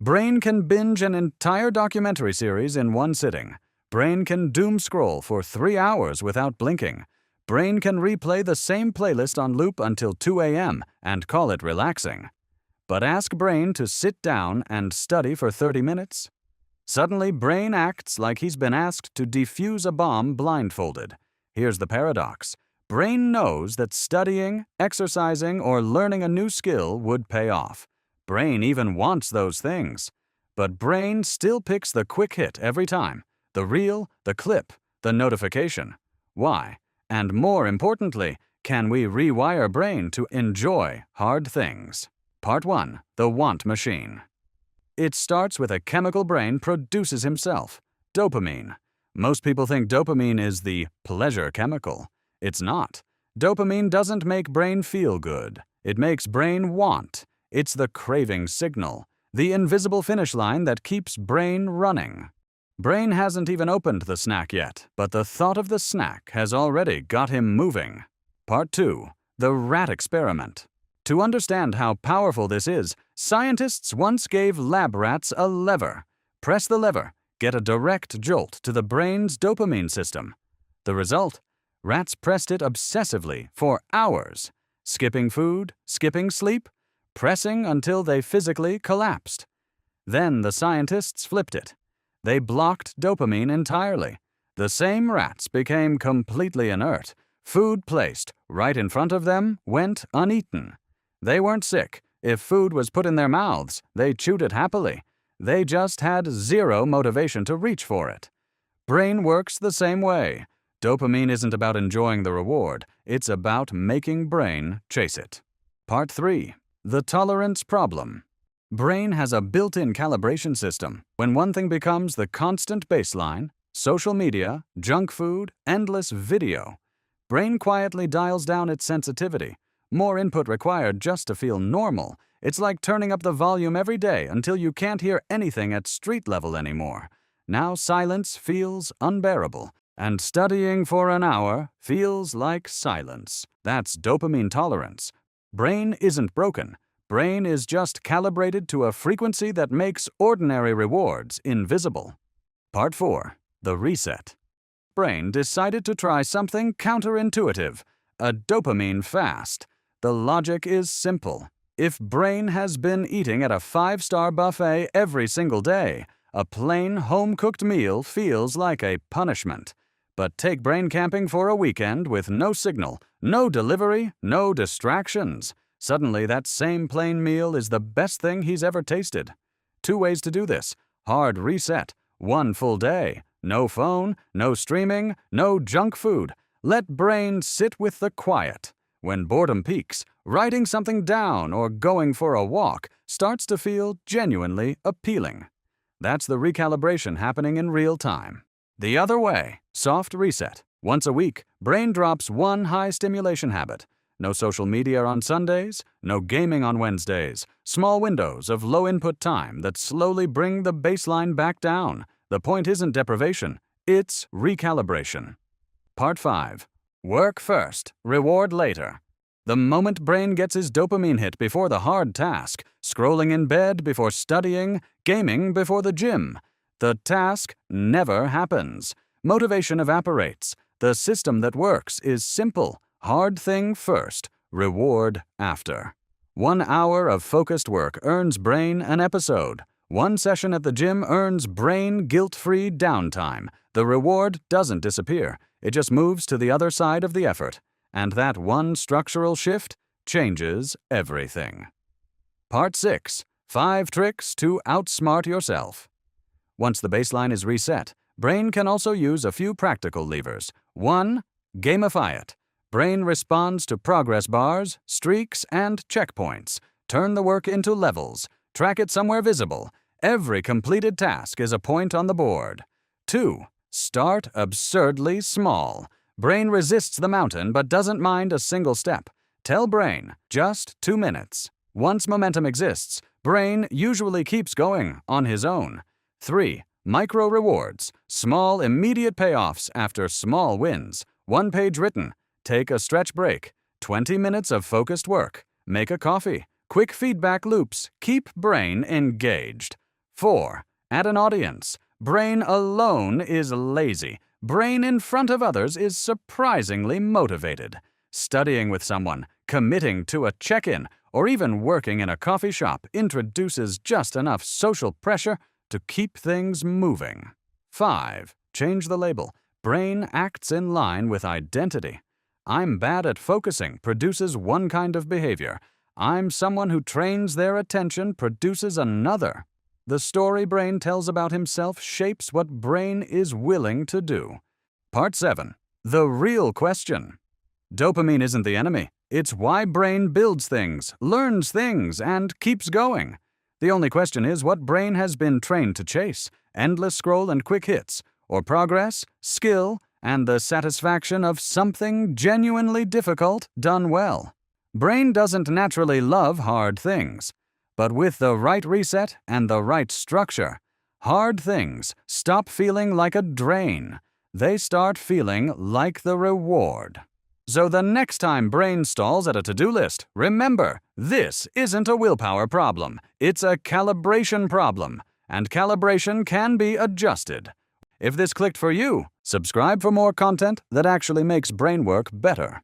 Brain can binge an entire documentary series in one sitting. Brain can doom scroll for 3 hours without blinking. Brain can replay the same playlist on loop until 2 a.m. and call it relaxing. But ask Brain to sit down and study for 30 minutes. Suddenly, Brain acts like he's been asked to defuse a bomb blindfolded. Here's the paradox. Brain knows that studying, exercising, or learning a new skill would pay off. Brain even wants those things. But Brain still picks the quick hit every time. The reel, the clip, the notification. Why? And more importantly, can we rewire Brain to enjoy hard things? Part 1. The Want Machine. It starts with a chemical Brain produces himself, dopamine. Most people think dopamine is the pleasure chemical. It's not. Dopamine doesn't make Brain feel good. It makes Brain want. It's the craving signal, the invisible finish line that keeps Brain running. Brain hasn't even opened the snack yet, but the thought of the snack has already got him moving. Part 2. The rat experiment. To understand how powerful this is, scientists once gave lab rats a lever. Press the lever, get a direct jolt to the brain's dopamine system. The result? Rats pressed it obsessively for hours, skipping food, skipping sleep, pressing until they physically collapsed. Then the scientists flipped it. They blocked dopamine entirely. The same rats became completely inert. Food placed right in front of them went uneaten. They weren't sick. If food was put in their mouths, they chewed it happily. They just had zero motivation to reach for it. Brain works the same way. Dopamine isn't about enjoying the reward. It's about making Brain chase it. Part 3. The tolerance problem. Brain has a built-in calibration system. When one thing becomes the constant baseline, social media, junk food, endless video, Brain quietly dials down its sensitivity. More input required just to feel normal. It's like turning up the volume every day until you can't hear anything at street level anymore. Now silence feels unbearable, and studying for an hour feels like silence. That's dopamine tolerance. Brain isn't broken. Brain is just calibrated to a frequency that makes ordinary rewards invisible. Part 4. The reset. Brain decided to try something counterintuitive, a dopamine fast. The logic is simple. If Brain has been eating at a 5-star buffet every single day, a plain home-cooked meal feels like a punishment. But take Brain camping for a weekend with no signal, no delivery, no distractions. Suddenly, that same plain meal is the best thing he's ever tasted. 2 ways to do this. Hard reset. 1 full day. No phone, no streaming, no junk food. Let Brain sit with the quiet. When boredom peaks, writing something down or going for a walk starts to feel genuinely appealing. That's the recalibration happening in real time. The other way, soft reset. Once a week, Brain drops 1 high-stimulation habit. No social media on Sundays, no gaming on Wednesdays. Small windows of low-input time that slowly bring the baseline back down. The point isn't deprivation, it's recalibration. Part 5. Work first, reward later. The moment Brain gets his dopamine hit before the hard task, scrolling in bed before studying, gaming before the gym, the task never happens. Motivation evaporates. The system that works is simple. Hard thing first, reward after. 1 hour of focused work earns Brain an episode. 1 session at the gym earns Brain guilt-free downtime. The reward doesn't disappear. It just moves to the other side of the effort. And that 1 structural shift changes everything. Part 6. 5 tricks to outsmart yourself. Once the baseline is reset, Brain can also use a few practical levers. 1. Gamify it. Brain responds to progress bars, streaks, and checkpoints. Turn the work into levels. Track it somewhere visible. Every completed task is a point on the board. 2. Start absurdly small. Brain resists the mountain but doesn't mind a single step. Tell Brain, just 2 minutes. Once momentum exists, Brain usually keeps going on his own. 3. Micro rewards. Small immediate payoffs after small wins. 1 page written. Take a stretch break. 20 minutes of focused work. Make a coffee. Quick feedback loops. Keep Brain engaged. 4. At an audience. Brain alone is lazy. Brain in front of others is surprisingly motivated. Studying with someone, committing to a check-in, or even working in a coffee shop introduces just enough social pressure to keep things moving. 5. Change the label. Brain acts in line with identity. I'm bad at focusing produces one kind of behavior. I'm someone who trains their attention produces another. The story brain tells about himself shapes what brain is willing to do. Part 7. The real question. Dopamine isn't the enemy. It's why brain builds things, learns things, and keeps going. The only question is what brain has been trained to chase: endless scroll and quick hits, or progress, skill, and the satisfaction of something genuinely difficult done well. Brain doesn't naturally love hard things. But with the right reset and the right structure, hard things stop feeling like a drain. They start feeling like the reward. So the next time brain stalls at a to-do list, remember, this isn't a willpower problem. It's a calibration problem, and calibration can be adjusted. If this clicked for you, subscribe for more content that actually makes brain work better.